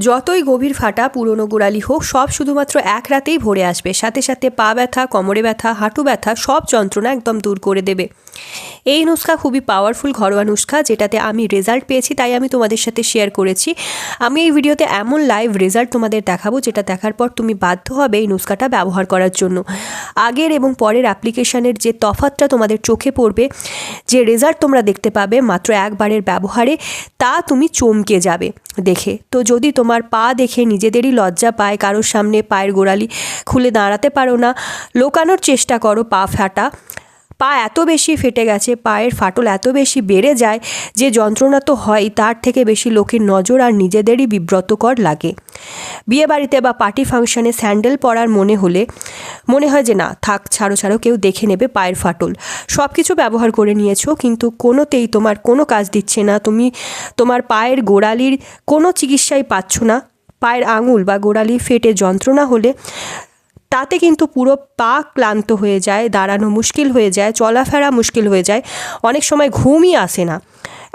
যতই গভীর ফাটা পুরনো গোড়ালি হোক, সব শুধুমাত্র এক রাতেই ভরে আসবে। সাথে সাথে পা ব্যথা, কোমরে ব্যথা, হাঁটু ব্যথা, সব যন্ত্রণা একদম দূর করে দেবে। এই নুস্খা খুবই পাওয়ারফুল ঘরোয়া নুস্খা, যেটাতে আমি রেজাল্ট পেয়েছি, তাই আমি তোমাদের সাথে শেয়ার করেছি। আমি এই ভিডিওতে এমন লাইভ রেজাল্ট তোমাদের দেখাবো, যেটা দেখার পর তুমি বাধ্য হবে এই নুস্খাটা ব্যবহার করার জন্য। আগের এবং পরের অ্যাপ্লিকেশনের যে তফাৎটা তোমাদের চোখে পড়বে, যে রেজাল্ট তোমরা দেখতে পাবে মাত্র একবারের ব্যবহারে, তা তুমি চমকে যাবে দেখে। তো যদি তোমার পা দেখে নিজেদেরই লজ্জা পায়, কারোর সামনে পায়ের গোড়ালি খুলে দাঁড়াতে পারো না, লোকানোর চেষ্টা করো পা ফাটা, পা এত বেশি ফেটে গেছে, পায়ের ফাটল এত বেশি বেড়ে যায় যে যন্ত্রণা তো হয়, তার থেকে বেশি লোকের নজর আর নিজেদেরই বিব্রতকর লাগে। বিয়েবাড়িতে বা পার্টি ফাংশনে স্যান্ডেল পরার মনে হয় যে না থাক, ছাড়ো কেউ দেখে নেবে পায়ের ফাটল। সব কিছু ব্যবহার করে নিয়েছো, কিন্তু কোনোতেই তোমার কোনো কাজ দিচ্ছে না। তুমি তোমার পায়ের গোড়ালির কোনো চিকিৎসাই পাচ্ছ না। পায়ের আঙুল বা গোড়ালি ফেটে যন্ত্রণা হলে তাতে কিন্তু পুরো পা ক্লান্ত হয়ে যায়, দাঁড়ানো মুশকিল হয়ে যায়, চলাফেরা মুশকিল হয়ে যায়, অনেক সময় ঘুমই আসে না,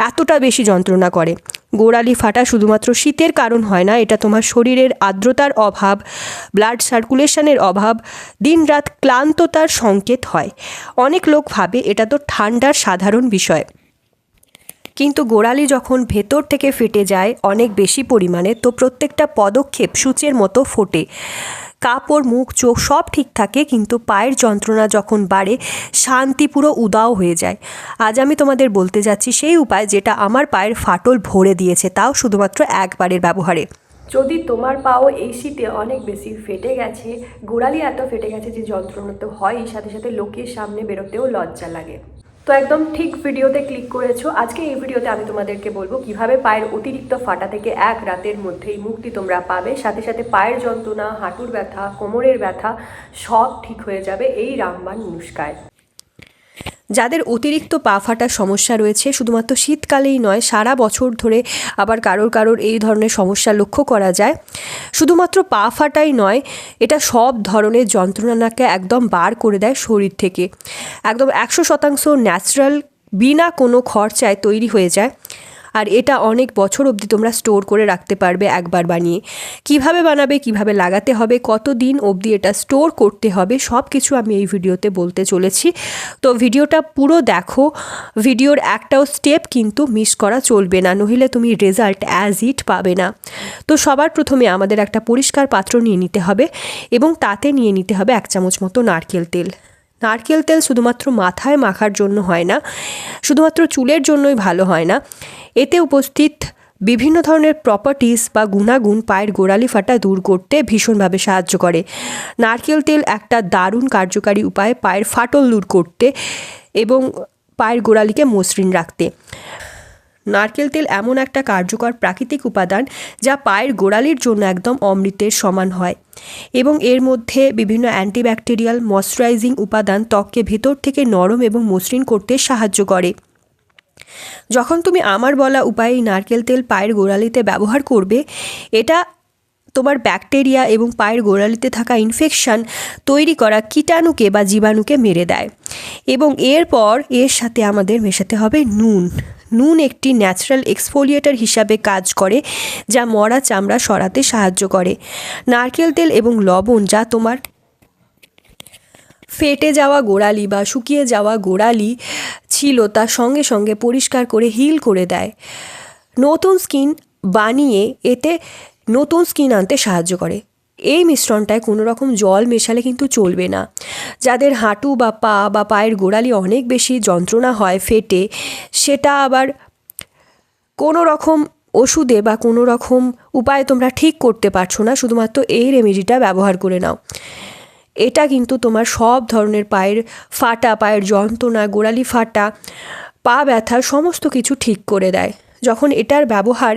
এতটা বেশি যন্ত্রণা করে। গোড়ালি ফাটা শুধুমাত্র শীতের কারণ হয় না, এটা তোমার শরীরের আর্দ্রতার অভাব, ব্লাড সার্কুলেশনের অভাব, দিনরাত ক্লান্ততার সংকেত হয়। অনেক লোক ভাবে এটা তো ঠান্ডার সাধারণ বিষয়, কিন্তু গোড়ালি যখন ভেতর থেকে ফেটে যায় অনেক বেশি পরিমাণে, তো প্রত্যেকটা পদক্ষেপ সূচের মতো ফোটে। কাপড়, মুখ, চোখ সব ঠিক থাকে, কিন্তু পায়ের যন্ত্রণা যখন বাড়ে, শান্তি পুরো উদাও হয়ে যায়। আজ আমি তোমাদের বলতে যাচ্ছি সেই উপায়, যেটা আমার পায়ের ফাটল ভরে দিয়েছে, তাও শুধুমাত্র একবারের ব্যবহারে। যদি তোমার পাও এই শীতে অনেক বেশি ফেটে গেছে, গোড়ালি এত ফেটে গেছে যে যন্ত্রণা তো হয়ই, সাথে সাথে লোকের সামনে বেরোতেও লজ্জা লাগে, তো একদম ঠিক ভিডিওতে ক্লিক করেছো। আজকে এই ভিডিওতে আমি তোমাদেরকে বলবো কিভাবে পায়ের অতিরিক্ত ফাটা থেকে এক রাতের মধ্যেই মুক্তি তোমরা পাবে। সাথে সাথে পায়ের যন্ত্রণা, হাঁটুর ব্যথা, কোমরের ব্যথা সব ঠিক হয়ে যাবে এই রামবাণ নুস্খায়। যাদের অতিরিক্ত পা ফাটার সমস্যা রয়েছে, শুধুমাত্র শীতকালেই নয়, সারা বছর ধরে আবার কারোর এই ধরনের সমস্যা লক্ষ্য করা যায়। শুধুমাত্র পা ফাটাই নয়, এটা সব ধরনের যন্ত্রণাকে একদম বার করে দেয় শরীর থেকে। একদম 100% ন্যাচারাল, বিনা কোনো খরচায় তৈরি হয়ে যায়। আর এটা অনেক বছর অবধি তোমরা স্টোর করে রাখতে পারবে একবার বানিয়ে। কিভাবে বানাবে, কিভাবে লাগাতে হবে, কতদিন অবধি এটা স্টোর করতে হবে, সব কিছু আমি এই ভিডিওতে বলতে চলেছি। তো ভিডিওটা পুরো দেখো, ভিডিওর একটাও স্টেপ কিন্তু মিস করা চলবে না, নহিলে তুমি রেজাল্ট অ্যাজ ইট পাবে না। তো সবার প্রথমে আমাদের একটা পরিষ্কার পাত্র নিয়ে নিতে হবে, এবং তাতে নিয়ে নিতে হবে 1 চামচ মতো নারকেল তেল। নারকেল তেল শুধুমাত্র মাথায় মাখার জন্য হয় না, শুধুমাত্র চুলের জন্যই ভালো হয় না, এতে উপস্থিত বিভিন্ন ধরনের প্রপার্টিজ বা গুণাগুণ পায়ের গোড়ালি ফাটা দূর করতে ভীষণভাবে সাহায্য করে। নারকেল তেল একটা দারুণ কার্যকারী উপায় পায়ের ফাটল দূর করতে এবং পায়ের গোড়ালিকে মসৃণ রাখতে। নারকেল তেল এমন একটা কার্যকর প্রাকৃতিক উপাদান যা পায়ের গোড়ালির জন্য একদম অমৃতের সমান হয়, এবং এর মধ্যে বিভিন্ন অ্যান্টিব্যাকটেরিয়াল ময়শ্চারাইজিং উপাদান ত্বককে ভেতর থেকে নরম এবং মসৃণ করতে সাহায্য করে। যখন তুমি আমার বলা উপায়ে নারকেল তেল পায়ের গোড়ালিতে ব্যবহার করবে, এটা তোমার ব্যাকটেরিয়া এবং পায়ের গোড়ালিতে থাকা ইনফেকশন তৈরি করা কীটাণুকে বা জীবাণুকে মেরে দেয়। এবং এরপর এর সাথে আমাদের মেশাতে হবে নুন একটি ন্যাচারাল এক্সফোলিয়েটর হিসাবে কাজ করে, যা মরা চামড়া সরাতে সাহায্য করে। নারকেল তেল এবং লবণ, যা তোমার ফেটে যাওয়া গোড়ালি বা শুকিয়ে যাওয়া গোড়ালি ছিল, তার সঙ্গে সঙ্গে পরিষ্কার করে হিল করে দেয়, নতুন স্কিন বানিয়ে এতে নতুন স্কিন আনতে সাহায্য করে। এই মিশ্রণটায় কোনো রকম জল মেশালে কিন্তু চলবে না। যাদের হাঁটু বা পা বা পায়ের গোড়ালি অনেক বেশি যন্ত্রণা হয় ফেটে, সেটা আবার কোনো রকম ওষুধে বা কোনো রকম উপায়ে তোমরা ঠিক করতে পারছো না, শুধুমাত্র এই রেমেডিটা ব্যবহার করে নাও। এটা কিন্তু তোমার সব ধরনের পায়ের ফাটা, পায়ের যন্ত্রণা, গোড়ালি ফাটা, পা ব্যথা সমস্ত কিছু ঠিক করে দেয়। যখন এটার ব্যবহার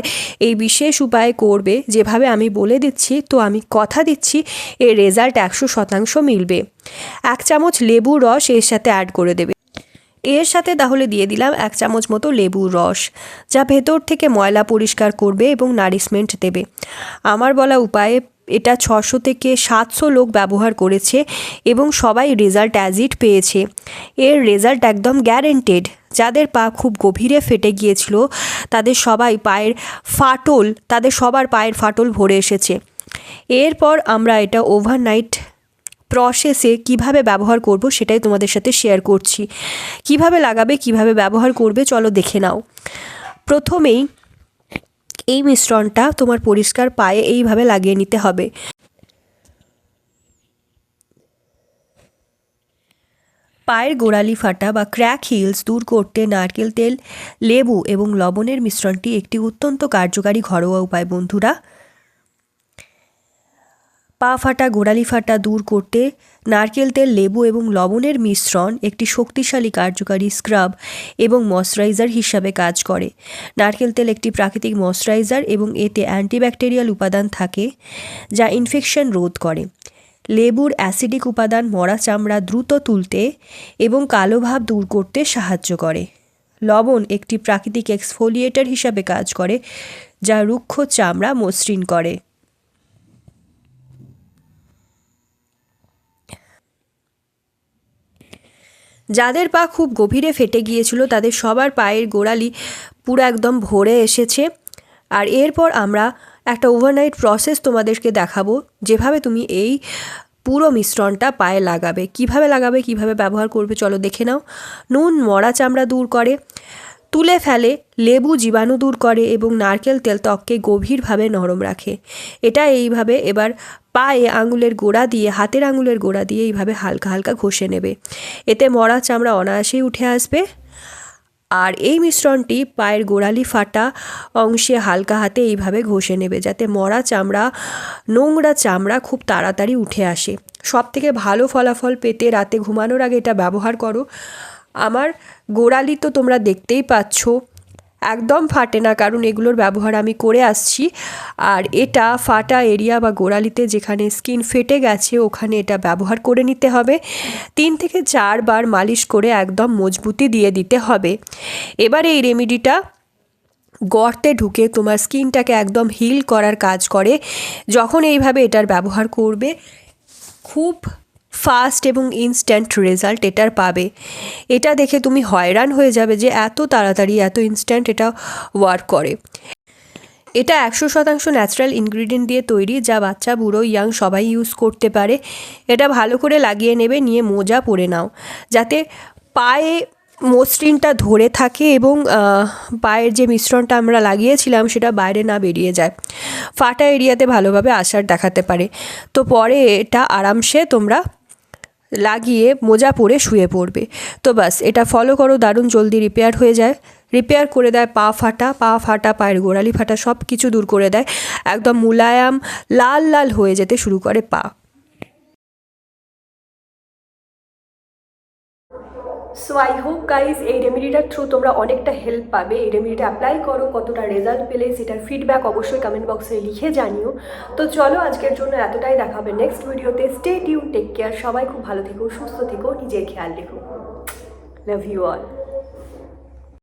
এই বিশেষ উপায়ে করবে যেভাবে আমি বলে দিচ্ছি, তো আমি কথা দিচ্ছি এর রেজাল্ট 100% মিলবে। 1 চামচ লেবুর রস এর সাথে অ্যাড করে দেবে। এর সাথে তাহলে দিয়ে দিলাম 1 চামচ মতো লেবুর রস, যা ভেতর থেকে ময়লা পরিষ্কার করবে এবং নারিশমেন্ট দেবে। আমার বলা উপায়ে এটা 600 থেকে 700 লোক ব্যবহার করেছে এবং সবাই রেজাল্ট অ্যাজ ইট পেয়েছে। এর রেজাল্ট একদম গ্যারেন্টেড। যাদের পা খুব গভীরে ফেটে গিয়েছিল তাদের সবার পায়ের ফাটল ভরে এসেছে। এরপর আমরা এটা ওভারনাইট প্রসেসে কিভাবে ব্যবহার করব সেটাই তোমাদের সাথে শেয়ার করছি। কিভাবে লাগাবে, কিভাবে ব্যবহার করবে চলো দেখে নাও। প্রথমেই এই মিশ্রণটা তোমার পরিষ্কার পায়ে এইভাবে লাগিয়ে নিতে হবে। পায়ের গোড়ালি ফাটা বা ক্র্যাক হিলস দূর করতে নারকেল তেল, লেবু এবং লবণের মিশ্রণটি একটি অত্যন্ত কার্যকারী ঘরোয়া উপায় বন্ধুরা। পা ফাটা, গোড়ালি ফাটা দূর করতে নারকেল তেল, লেবু এবং লবণের মিশ্রণ একটি শক্তিশালী কার্যকারী স্ক্রাব এবং ময়শ্চারাইজার হিসাবে কাজ করে। নারকেল তেল একটি প্রাকৃতিক ময়শ্চারাইজার এবং এতে অ্যান্টিব্যাকটেরিয়াল উপাদান থাকে যা ইনফেকশন রোধ করে। লেবুর অ্যাসিডিক উপাদান মরা চামড়া দ্রুত তুলতে এবং কালো ভাব দূর করতে সাহায্য করে। লবণ একটি প্রাকৃতিক এক্সফোলিয়েটর হিসাবে কাজ করে যা রুক্ষ চামড়া মসৃণ করে। যাদের পা খুব গভীরে ফেটে গিয়েছিল তাদের সবার পায়ের গোড়ালি পুরো একদম ভরে এসেছে। আর এরপর আমরা একটা ওভারনাইট প্রসেস তোমাদেরকে দেখাবো, যেভাবে তুমি এই পুরো মিশ্রণটা পায়ে লাগাবে। কিভাবে ব্যবহার করবে চলো দেখে নাও। নুন মরা চামড়া দূর করে, তুলে ফেলে, লেবু জীবাণু দূর করে এবং নারকেল তেল ত্বককে গভীরভাবে নরম রাখে। এটা এইভাবে এবার পায়ে হাতের আঙুলের গোড়া দিয়ে এইভাবে হালকা হালকা ঘষে নেবে। এতে মরা চামড়া অনায়াসেই উঠে আসবে। আর এই মিশ্রণটি পায়ের গোড়ালি ফাটা অংশে হালকা হাতে এইভাবে ঘষে নেবে, যাতে নোংরা চামড়া খুব তাড়াতাড়ি উঠে আসে। সবথেকে ভালো ফলাফল পেতে রাতে ঘুমানোর আগে এটা ব্যবহার করো। আমার গোড়ালি তো তোমরা দেখতেই পাচ্ছ একদম ফাটে না, কারণ এগুলোর ব্যবহার আমি করে আসছি। আর এটা ফাটা এরিয়া বা গোড়ালিতে যেখানে স্কিন ফেটে গেছে ওখানে এটা ব্যবহার করে নিতে হবে। 3 থেকে 4 বার মালিশ করে একদম মজবুতি দিয়ে দিতে হবে। এবার এই রেমেডিটা গর্তে ঢুকে তোমার স্কিনটাকে একদম হিল করার কাজ করে। যখন এইভাবে এটার ব্যবহার করবে খুব ফাস্ট এবং ইনস্ট্যান্ট রেজাল্ট এটার পাবে। এটা দেখে তুমি হয়রান হয়ে যাবে যে এত তাড়াতাড়ি এত ইনস্ট্যান্ট এটা ওয়ার্ক করে। এটা 100% ন্যাচারাল ইনগ্রিডিয়েন্ট দিয়ে তৈরি, যা বাচ্চা বুড়ো ইয়াং সবাই ইউজ করতে পারে। এটা ভালো করে লাগিয়ে নেবে, নিয়ে মোজা পরে নাও যাতে পায়ে মসৃণটা ধরে থাকে এবং পায়ের যে মিশ্রণটা আমরা লাগিয়েছিলাম সেটা বাইরে না বেরিয়ে যায়, ফাটা এরিয়াতে ভালোভাবে আসার দেখাতে পারে। তো পরে এটা আরামসে তোমরা লাগিয়ে মোজা পরে শুয়ে পড়বে। তো বাস এটা ফলো করো, দারুণ জলদি রিপেয়ার হয়ে যায়। রিপেয়ার করে দেয় পা ফাটা, পায়ের গোড়ালি ফাটা সব কিছু দূর করে দেয়। একদম মুলায়াম লাল লাল হয়ে যেতে শুরু করে পা। সো আই হোপ গাইজ এই রেমেডিটার থ্রু তোমরা অনেকটা হেল্প পাবে। এই রেমেডিটা অ্যাপ্লাই করো, কতটা রেজাল্ট পেলে সেটার ফিডব্যাক অবশ্যই কমেন্ট বক্সে লিখে জানিও। তো চলো আজকের জন্য এতটাই, দেখা হবে নেক্সট ভিডিওতে। স্টে টিউন, টেক কেয়ার, সবাই খুব ভালো থেকো, সুস্থ থেকো, নিজের খেয়াল রেখো। Love you all.